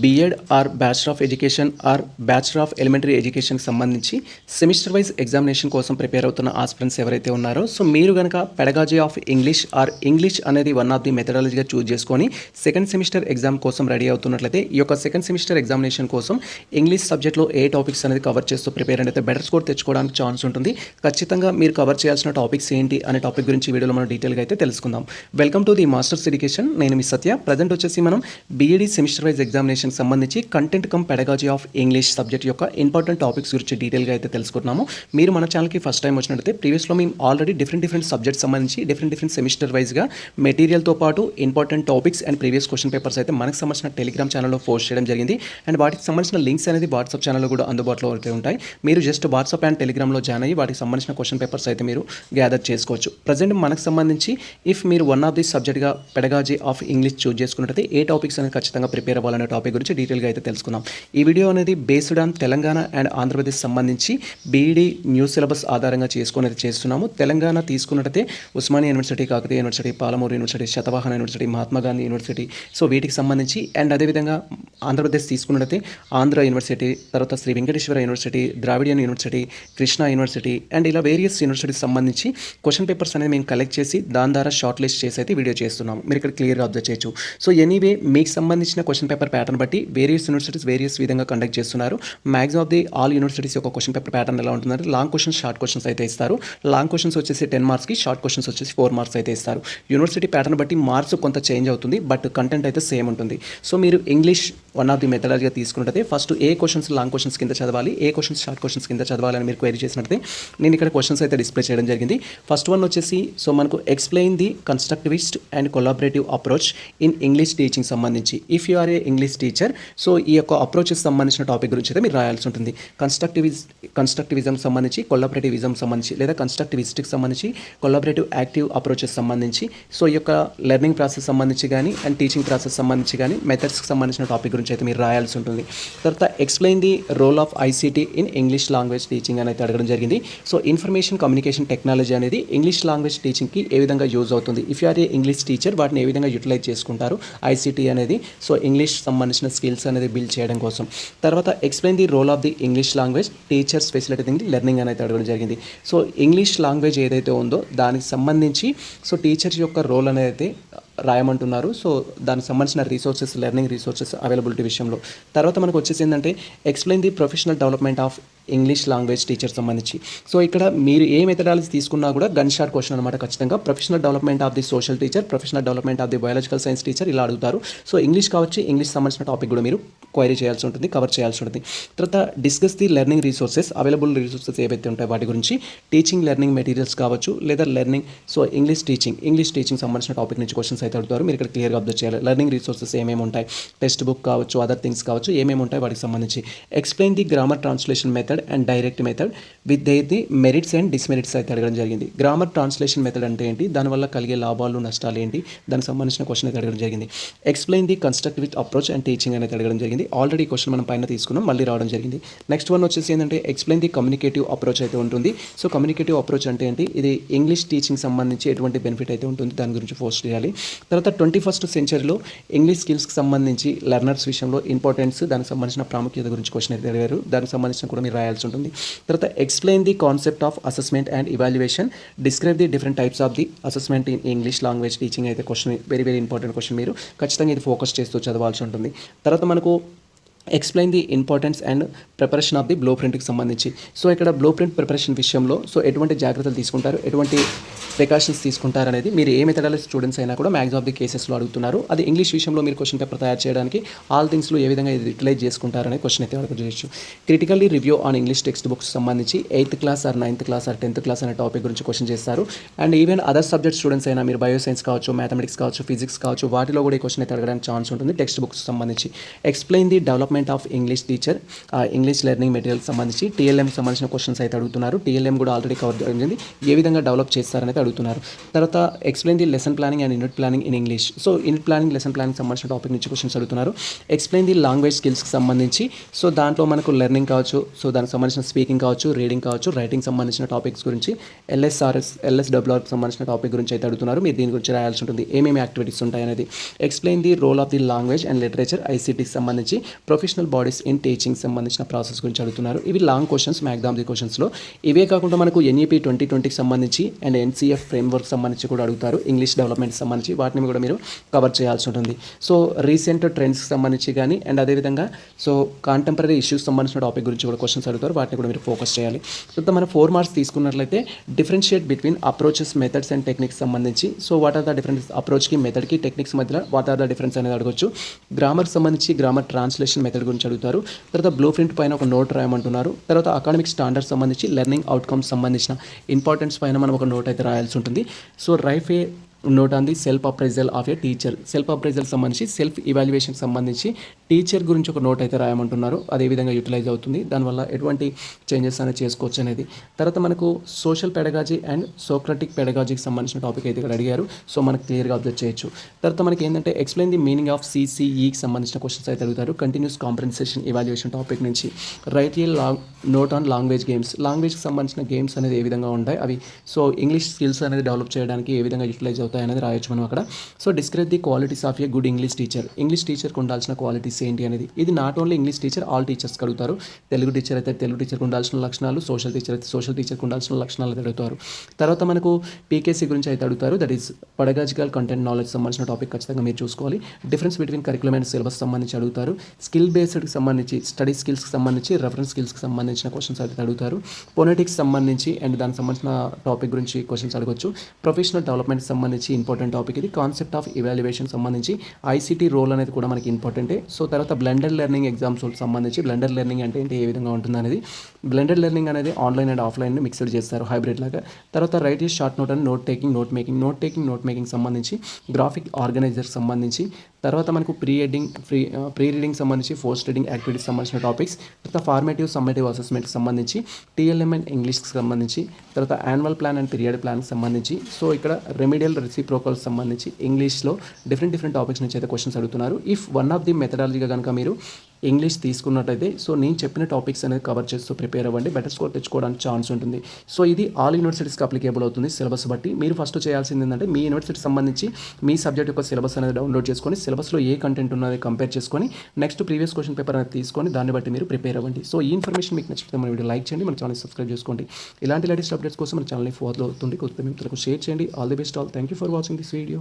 BEd or bachelor of education or bachelor of elementary ఎడ్యుకేషన్కి సంబంధించి semester wise examination కోసం prepare అవుతున్న aspirants ఎవరైతే ఉన్నారో సో మీరు కనుక pedagogy of English or English అనేది వన్ ఆఫ్ ది మెథడాలజీగా చూస్ చేసుకొని సెకండ్ సెమిస్టర్ ఎగ్జామ్ కోసం రెడీ అవుతున్నట్లయితే ఈ యొక్క సెకండ్ సెమిస్టర్ ఎగ్జామినేషన్ కోసం ఇంగ్లీష్ సబ్జెక్ట్లో ఏ టాపిక్స్ అనేది కవర్ చేస్తూ ప్రిపేర్ అయితే బెటర్ స్కోర్ తెచ్చుకోవడానికి ఛాన్స్ ఉంటుంది. ఖచ్చితంగా మీరు కవర్ చేయాల్సిన టాపిక్స్ ఏంటి అనే టాపిక్ గురించి వీడియోలో మనం డీటెయిల్గా అయితే తెలుసుకుందాం. Welcome to the masters education. నేను మీ సత్య. ప్రజెంట్ వచ్చేసి మనం బీఈడీ సెమిస్టర్ వైజ్ ఎగ్జామినేషన్ సంబంధించి content come pedagogy of English subject యొక్క ఇంపార్టెంట్ టాపిక్స్ గురించి డీటెయిల్గా అయితే తెలుసుకుంటున్నాము. మీరు మన ఛానల్కి ఫస్ట్ టైం వచ్చినట్లయితే ప్రీవియస్లో మేము ఆల్రెడీ డిఫరెంట్ సబ్జెక్ట్స్ సంబంధించి డిఫరెంట్ సెమిస్టర్ వైజ్గా మెటీరియల్తో పాటు important topics and previous question papers అయితే మనకు సంబంధించిన టెలిగ్రామ్ ఛానల్లో పోస్ట్ చేయడం జరిగింది. అండ్ వాటికి సంబంధించిన లింక్స్ అనేది వాట్సాప్ ఛానల్లో కూడా అందుబాటులో అయితే ఉంటాయి. మీరు జస్ట్ వాట్సాప్ అండ్ టెలిగ్రామ్లో జాయిన్ అయ్యి వాటికి సంబంధించిన క్వశ్చన్ పేపర్స్ అయితే మీరు గ్యాదర్ చేసుకోవచ్చు. ప్రజెంట్ మనకు సంబంధించి ఇఫ్ మీరు వన్ ఆఫ్ ది సబ్జెక్ట్గా పెడగాజీ ఆఫ్ ఇంగ్లీష్ చూస్ చేసుకున్నట్లయితే ఏ టాపిక్స్ అనేది ఖచ్చితంగా ప్రిపేర్ అవ్వాలనే టాపిక్ గురించి డీటెయిల్గా అయితే తెలుసుకుందాం. ఈ వీడియో అనేది based on Telangana and Andhra Pradesh సంబంధించి బీఈడీ న్యూ సిలబస్ ఆధారంగా చేసుకుని అయితే చేస్తున్నాము. తెలంగాణ తీసుకున్నట్లయితే Osmania university, Kakatiya university, Palamuru university, Satavahana university, Mahatma Gandhi university, so వీటికి సంబంధించి అండ్ అదేవిధంగా ఆంధ్రప్రదేశ్ తీసుకున్నట్లయితే ఆంధ్ర యూనివర్సిటీ, తర్వాత Sri Venkateswara university, Dravidian university, Krishna university and ఇలా వేరియస్ యూనివర్సిటీకి సంబంధించి క్వశ్చన్ పేపర్స్ అనేది మేము కలెక్ట్ చేసి దాని ద్వారా షార్ట్ లిస్ట్ చేసి అయితే వీడియో చేస్తున్నాము. మీరు ఇక్కడ క్లియర్గా అబ్జర్వ్ చేయొచ్చు. సో ఎనీవే మీకు సంబంధించిన క్వశ్చన్ పేపర్ ప్యాటర్న్ బట్టి వేరియస్ యూనివర్సిటీస్ వేరియస్ విధంగా కండక్ట్ చేస్తున్నారు. Maximum of the all universities యొక్క క్వశ్చన్ పేపర్ ప్యాటర్న్ ఎలా ఉంటుందంటే లాంగ్ క్వశ్చన్స్, షార్ట్ క్వశ్చన్స్ అయితే ఇస్తారు. లాంగ్ క్వశ్చన్స్ వచ్చేసి 10 మార్క్స్కి, షార్ట్ క్వశ్చన్స్ వచ్చేసి 4 మార్క్స్ అయితే ఇస్తారు. యూనివర్సిటీ ప్యాటర్న్ బట్టి మార్క్స్ కొంత చేంజ్ అవుతుంది, బట్ కంటెంట్ అయితే సేమ్ ఉంటుంది. సో మీరు ఇంగ్లీష్ వన్ ఆఫ్ ది మెథడాలజీగా తీసుకున్నట్టయితే ఫస్ట్ ఏ క్వశ్చన్స్ లాంగ్ క్వశ్చన్స్ కింద చదవాలి, ఏ క్వశ్చన్స్ షార్ట్ క్వశ్చన్స్ కింద చదవాలని మీరు క్వైరీ చేసినట్లయితే నేను ఇక్కడ క్వశ్చన్స్ అయితే డిస్ప్లే చేయడం జరిగింది. ఫస్ట్ వన్ వచ్చేసి సో మనకు explain the constructivist and collaborative approach in English teaching సంబంధించి. If you are a English teacher so ఈ యొక్క అప్రోచెస్ సంబంధించిన టాపిక్ గురించి అయితే మీరు రాయాల్సి ఉంటుంది. కన్స్ట్రక్టివిజం సంబంధించి, కొలాబరేటివిజం సంబంధించి లేదా కన్స్ట్రక్టివిస్ట్కి సంబంధించి, కొలాబరేటివ్ యాక్టివ్ అప్రోచెస్ సంబంధించి, సో ఈ యొక్క లెర్నింగ్ ప్రాసెస్ సంబంధించి కానీ అండ్ టీచింగ్ ప్రాసెస్ సంబంధించి కానీ మెథడ్స్కి సంబంధించిన టాపిక్ గురించి అయితే మీరు రాయాల్సి ఉంటుంది. తర్వాత explain the role of ICT in English language teaching అని అయితే అడగడం జరిగింది. సో ఇన్ఫర్మేషన్ కమ్యూనికేషన్ టెక్నాలజీ అనేది ఇంగ్లీష్ లాంగ్వేజ్ టీచింగ్కి ఏ విధంగా యూజ్ అవుతుంది, if you are a English teacher వాటిని ఏ విధంగా యూటిలైజ్ చేసుకుంటారు ఐసీటీ అనేది, సో ఇంగ్లీష్ సంబంధించిన స్కిల్స్ అనేది బిల్డ్ చేయడం కోసం. తర్వాత explain the role of the English language teachers facilitating the learning అనేది అడగడం జరిగింది. సో ఇంగ్లీష్ లాంగ్వేజ్ ఏదైతే ఉందో దానికి సంబంధించి సో టీచర్స్ యొక్క రోల్ అనేది అయితే రాయమంటున్నారు. సో దానికి సంబంధించిన రీసోర్సెస్, లెర్నింగ్ రీసోర్సెస్ అవైలబిలిటీ విషయంలో. తర్వాత మనకు వచ్చేసి ఏంటంటే explain the professional development of English language teacher సంబంధించి. సో ఇక్కడ మీరు ఏ మెథడాలజీ తీసుకున్నా కూడా గన్ షాట్ క్వశ్చన్ అనమాట. ఖచ్చితంగా professional development of the social teacher, professional development of the biological science teacher ఇలా అడుగుతారు. సో ఇంగ్లీష్ కావచ్చు, ఇంగ్లీష్ సంబంధించిన టాపిక్ కూడా మీరు క్వైరీ చేయాల్సి ఉంటుంది, కవర్ చేయాల్సి ఉంటుంది. తర్వాత discuss the learning resources, available resources ఏవైతే ఉంటాయో వాటి గురించి, టీచింగ్ లెర్నింగ్ మెటీరియల్స్ కావచ్చు లేదా లెర్నింగ్ సో ఇంగ్లీష్ టీచింగ్ సంబంధించిన టాపిక్ నుంచి క్వశ్చన్స్ అయితే అడుగుతారు. మీరు ఇక్కడ క్లియర్గా అబ్జర్వ్ చేయాలి. లెర్నింగ్ రీసోర్సెస్ ఏమేమి ఉంటాయి, టెక్స్ట్ బుక్ కావచ్చు, అదర్ థింగ్స్ కావచ్చు, ఏమేమి ఉంటాయి వాటికి సంబంధించి. Explain the grammar translation method and direct method with the merits and demerits అయితే అడగడం జరిగింది. గ్రామర్ ట్రాన్స్లేషన్ మెథడ్ అంటే ఏంటి, దానివల్ల కలిగే లాభాలు నష్టాలు ఏంటి, దానికి సంబంధించిన క్వశ్చన్ అయితే అడగడం జరిగింది. Explain the constructive approach and teaching అనేది అడగడం జరిగింది. ఆల్రెడీ క్వశ్చన్ మనం పైన తీసుకున్నాం, మళ్ళీ రావడం జరిగింది. నెక్స్ట్ వన్ వచ్చేసి ఏంటంటే ఎక్స్ప్లెయిన్ ది కమ్యూనికేటివ్ అప్రోచ్ అయితే ఉంటుంది. సో కమ్యూనికేటివ్ అప్రోచ్ అంటే ఏంటి, ఇది ఇంగ్లీష్ టీచింగ్ సంబంధించి ఎటువంటి బెనిఫిట్ అయితే ఉంటుంది దాని గురించి పోస్ట్ చేయాలి. తర్వాత 21st సెంచరీలో ఇంగ్లీష్ స్కిల్స్కి సంబంధించి లెర్నర్స్ విషయంలో ఇంపార్టెన్స్, దానికి సంబంధించిన ప్రాముఖ్యత గురించి క్వశ్చన్ అయితే అడిగారు. దానికి సంబంధించిన కూడా మీరు రాయాల్సి ఉంటుంది. తర్వాత explain the concept of assessment and evaluation, describe the different types of the assessment in English language teaching అయితే క్వశ్చన్ వెరీ ఇంపార్టెంట్ క్వశ్చన్. మీరు ఖచ్చితంగా ఇది ఫోకస్ చేస్తూ చదవాల్సి ఉంటుంది. తర్వాత మనకు explain the importance and preparation of the blue ప్రింట్కి సంబంధించి. సో ఇక్కడ బ్లో ప్రింట్ ప్రిపరేషన్ విషయంలో సో ఎటువంటి జాగ్రత్తలు తీసుకుంటారు, ఎటువంటి ప్రికాషన్స్ తీసుకుంటారు అనేది మీరు ఏ మెథడాలజీ స్టూడెంట్స్ అయినా కూడా మ్యాక్సిమం ఆఫ్ ది కేసెస్లో అడుగుతున్నారు. అది ఇంగ్లీష్ విషయంలో మీరు క్వశ్చన్ పేపర్ తయారు చేయడానికి ఆల్ థింగ్స్లో ఏ విధంగా ఇది యూటిలైజ్ చేసుకుంటారనే క్వశ్చన్ అయితే అడగ చేయొచ్చు. Critically review on English text books సంబంధించి 8th class or 9th class or 10th class అనే టాపిక్ గురించి క్వశ్చన్ చేస్తారు. And even other subject students అయినా మీరు బయోసైన్స్ కావచ్చు, మ్యాథమెటిక్స్ కావచ్చు, ఫిజిక్స్ కావచ్చు, వాటిలో కూడా ఈ క్వశ్చన్ అయితే అడగడానికి ఛాన్స్ ఉంటుంది టెక్స్ట్ బుక్స్ సంబంధించి. Explain the development development of English teacher, English learning material సంబంధించి టీఎల్ఎం సంబంధించిన క్వశ్చన్స్ అయితే అడుగుతున్నారు. టీఎల్ఎం కూడా ఆల్రెడీ కవర్ జరిగింది, ఏ విధంగా డెవలప్ చేస్తారనేది అడుగుతున్నారు. తర్వాత explain the lesson planning and unit planning in English. So unit planning, lesson planning సంబంధించిన టాపిక్ నుంచి క్వశ్చన్స్ అడుగుతున్నారు. ఎక్స్ప్లెయిన్ ది లాంగ్వేజ్ స్కిల్స్కి సంబంధించి, సో దాంట్లో మనకు లెర్నింగ్ కావచ్చు, సో దానికి సంబంధించిన స్పీకింగ్ కావచ్చు, రీడింగ్ కావచ్చు, రైటింగ్ సంబంధించిన టాపిక్స్ గురించి, ఎల్ఎస్డబ్ల్యూఆర్కి సంబంధించిన టాపిక్ గురించి అయితే అడుగుతున్నారు. మీరు దీని గురించి రాయాల్సి ఉంటుంది, ఏమేమి యాక్టివిటీస్ ఉంటాయి అనేది. Explain the role of the language and literature ఐసీటీకి సంబంధించి, ప్రొఫెషనల్ బాడీస్ ఇన్ టీచింగ్ సంబంధించిన ప్రాసెస్ గురించి అడుగుతున్నారు. ఇవి లాంగ్ క్వశ్చన్స్ మ్యాక్సిమం ది క్వశ్చన్స్లో. ఇవే కాకుండా మనకు ఎన్ఈపీ 2020కి సంబంధించి అండ్ ఎన్సీఎఫ్ ఫ్రేమ్వర్క్ సంబంధించి కూడా అడుగుతారు, ఇంగ్లీష్ డెవలప్మెంట్ సంబంధించి. వాటిని కూడా మీరు కవర్ చేయాల్సి ఉంటుంది. సో రీసెంట్ ట్రెండ్స్కి సంబంధించి కానీ అండ్ అదేవిధంగా సో కాంటెంపరీ ఇష్యూస్ సంబంధించిన టాపిక్ గురించి కూడా క్వశ్చన్స్ అడుగుతారు, వాటిని కూడా మీరు ఫోకస్ చేయాలి. సో మనం 4 మార్క్స్ తీసుకున్నట్లయితే differentiate between approaches, methods and techniques సంబంధించి, so what are the difference అప్రోచ్కి, మెథడ్కి, టెక్నిక్స్ మధ్యలో వాట్ ఆర్ ద డిఫరెన్స్ అనేది అడగొచ్చు. గ్రామర్ సంబంధించి గ్రామర్ ట్రాన్స్లేషన్ మెథడ్ గురించి అడుగుతారు. తర్వాత బ్లూ ప్రింట్ పైన ఒక నోట్ రాయమంటున్నారు. తర్వాత అకాడమిక్ స్టాండర్డ్స్ సంబంధించి లెర్నింగ్ అవుట్కమ్స్ సంబంధించిన ఇంపార్టెన్స్ పైన మనం ఒక నోట్ అయితే రాయాల్సి ఉంటుంది. So ripe A note on the self appraisal of A teacher. Self appraisal సంబంధించి, సెల్ఫ్ ఇవాల్యుయేషన్కి సంబంధించి టీచర్ గురించి ఒక నోట్ అయితే రాయమంటున్నారు. అదేవిధంగా యూటిలైజ్ అవుతుంది, దానివల్ల ఎటువంటి చేంజెస్ అనేది చేసుకోవచ్చు అనేది. తర్వాత మనకు సోషల్ పెడగాజీ అండ్ సోక్రటిక్ పెడగాజీకి సంబంధించిన టాపిక్ అయితే ఇక్కడ అడిగారు, సో మనకు క్లియర్గా అబ్జర్వ్ చేయొచ్చు. తర్వాత మనకి ఏంటంటే ఎక్స్ప్లెయిన్ ది మీనింగ్ ఆఫ్ సిసిఈకి సంబంధించిన క్వశ్చన్స్ అయితే అడుగుతారు, కంటిన్యూస్ కాంప్రహెన్షన్ ఇవాల్యుయేషన్ టాపిక్ నుంచి. Write a note on language games. లాంగ్వేజ్కి సంబంధించిన గేమ్స్ అనేది ఏ విధంగా ఉంటాయి అవి, సో ఇంగ్లీష్ స్కిల్స్ అనేది డెవలప్ చేయడానికి ఏ విధంగా యూటిలైజ్ అవుతాయి అనేది రాయొచ్చు మనం అక్కడ. So describe the qualities of a good English teacher. English teacher ఉండాల్సిన క్వాలిటీస్ ఏంటి అనేది. ఇది not only English teacher, all టీచర్స్కి అడుగుతారు. తెలుగు టీచర్ అయితే తెలుగు టీచర్కి ఉండాల్సిన లక్షణాలు, సోషల్ టీచర్ అయితే సోషల్ టీచర్కి ఉండాల్సిన లక్షణాలు అయితే అడుగుతారు. తర్వాత మనకు పీకేసీ గురించి అయితే అడుగుతారు, that is pedagogical content knowledge సంబంధించిన టాపిక్ ఖచ్చితంగా మీరు చూసుకోవాలి. Difference between curriculum and syllabus సంబంధించి అడుగుతారు. స్కిల్ బేస్డ్కి సంబంధించి, స్టడీ స్కిల్స్కి సంబంధించి, రెఫరెన్స్ స్కిల్స్కి సంబంధించిన క్వశ్చన్స్ అయితే అడుగుతారు. ఫొనెటిక్స్ సంబంధించి అండ్ దానికి సంబంధించిన టాపిక్ గురించి క్వశ్చన్స్ అడగొచ్చు. ప్రొఫెషనల్ డెవలప్మెంట్ సంబంధించి ఇంపార్టెంట్ టాపిక్ ఇది. కాన్సెప్ట్ ఆఫ్ ఇవాల్యుయేషన్ సంబంధించి ఐసీటీ రోల్ అనేది కూడా మనకి ఇంపార్టెంటే. సో తర్వాత బ్లెండర్ లెర్నింగ్ ఎగ్జామ్స్ సంబంధించి, బ్లెండర్ లెర్నింగ్ అంటే ఏంటి, ఏ విధంగా ఉంటుంది అనేది. బ్లెండర్ లెర్నింగ్ అనేది ఆన్లైన్ అండ్ ఆఫ్లైన్ మిక్స్డ్ చేస్తారు, హైబ్రిడ్ లాగా. తర్వాత right is short note and note taking, note making సంబంధించి, గ్రాఫిక్ ఆర్గనైజర్ సంబంధించి. తర్వాత మనకు ప్రీ రీడింగ్ సంబంధించి, పోస్ట్ రీడింగ్ యాక్టివిటీస్ సంబంధించిన టాపిక్స్. తర్వాత ఫార్మేటివ్, సమ్మేటివ్ అసెస్మెంట్కి సంబంధించి, టీఎల్ఎం అండ్ ఇంగ్లీష్కి సంబంధించి. తర్వాత యాన్యువల్ ప్లాన్ అండ్ పీరియడ్ ప్లాన్కి సంబంధించి. సో ఇక్కడ రెమిడియల్, రెసిప్రోకల్ సంబంధించి ఇంగ్లీష్లో డిఫరెంట్ టాపిక్స్ నుంచి అయితే క్వశ్చన్స్ అడుగుతున్నారు. ఇఫ్ వన్ ఆఫ్ ది మెథడాలజీగా కనుక మీరు ఇంగ్లీష్ తీసుకున్నట్టయితే, సో నేను చెప్పిన టాపిక్స్ అనేది కవర్ చేస్తూ ప్రిపేర్ అవ్వండి, బెటర్ స్కోర్ తెచ్చుకోవడానికి ఛాన్స్ ఉంటుంది. సో ఇది ఆల్ యూనివర్సిటీస్కి అప్లికేబుల్ అవుతుంది సిలబస్ బట్టి. మీరు ఫస్ట్ చేయాల్సింది ఏంటంటే మీ యూనివర్సిటీకి సంబంధించి మీ సబ్జెక్ట్ యొక్క సిలబస్ అనేది డౌన్లోడ్ చేసుకొని, సిలబస్లో ఏ కంటెంట్ ఉన్నది కంపేర్ చేసుకొని, నెక్స్ట్ ప్రీవియస్ క్వశ్చన్ పేపర్ అనేది తీసుకొని దాన్ని బట్టి మీరు ప్రిపేర్ అవ్వండి. సో ఈ ఇన్ఫర్మేషన్ మీకు నచ్చితే మన వీడియో లైక్ చేయండి, మన ఛానల్ సబ్స్క్రైబ్ చేసుకోండి. ఇలాంటి లేటెస్ట్ అప్డేట్స్ కోసం మన ఛానల్ని ఫాలో అవుతుంది, కొత్త మిత్రులకు షేర్ చేయండి. All the best all. Thank you for watching this video.